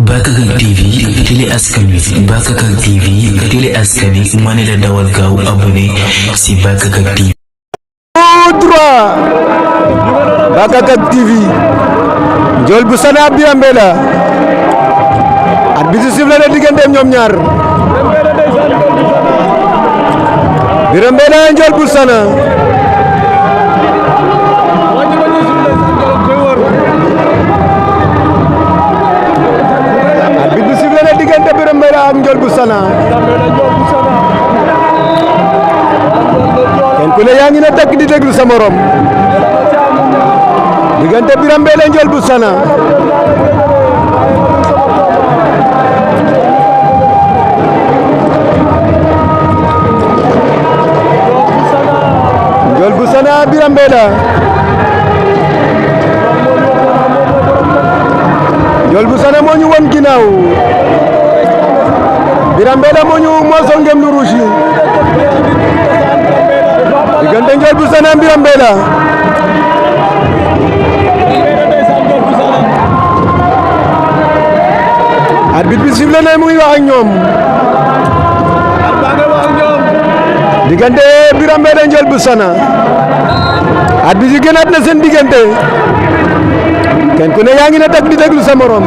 Bakakak TV télé askan wi Bakakak TV télé askan wi ma ne la dawal gaaw abonné si Bakakak TV. Droit Bakakak TV Ndiol bu Sana Birame Mbella at bi si la digganteem ñoom ñaar Birame Mbella Ndiol bu Sana at bi la diggante Birame Mbella ak Ndiol bu Sana kenn ku ne yaa ngi na tekk di déglu sa morom diggante Birame Mbella Ndiol bu Sana Ndiol bu Sana Birame Mbella Ndiol bu Sana moo ñu won ginnaaw Birame Mbella moo ñu sol ngem lu rouge li diggante Ndiol bu Sana Birame Mbella arbitre bi sifflé na mu ngi wax ak ñoom diggante Birame Mbella Ndiol bu Sana arbitre bi gënaat na seen diggante kenn ku ne yaa ngi na teg di déglu sa morom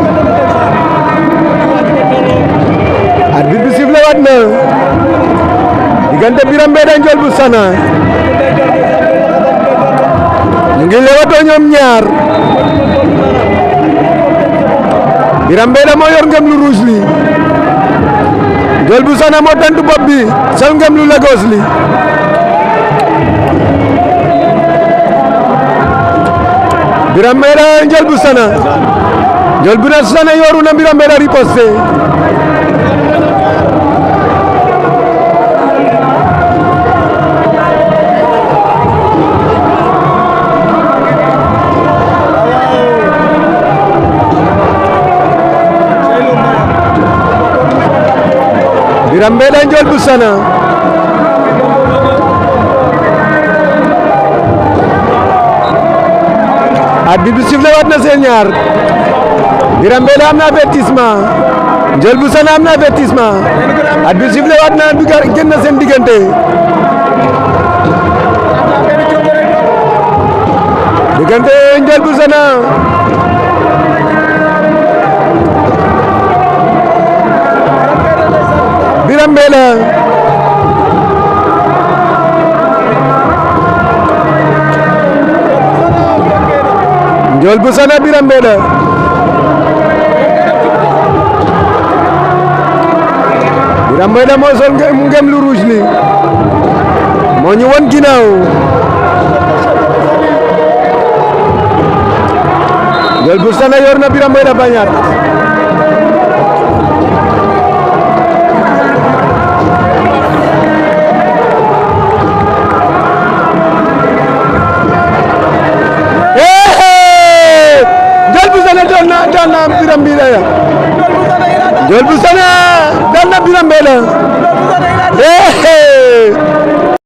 arbitre bi sifflé waat na diggante Birame Mbella Ndiol bu Sana ñu ngi lewatoo ñoom ñaar Birame Mbella moo yor ngëm lu rouge li Ndiol bu Sana moo tantu bopp bi sol ngëm lu Lagos li Birame Mbella Ndiol bu Sana Ndiol bu Sana yoru na Birame Mbella riposté Birame Mbella Ndiol bu Sana arbitre bi sifflé waat na seen ñaar Birame Mbella am na avertissement Ndiol bu Sana am na avertissement arbitre bi sifflé waat na du génn na seen diggante Ndiol bu Sana Birame Mbella Ndiol bu Sana Birame Mbella Birame Mbella moo sol ngem lu rouge li moo ñu won ginnaaw Ndiol bu Sana yor na Birame Mbella bañaat daan na Birame Mbella Ndiol bu Sana daan na Birame Mbella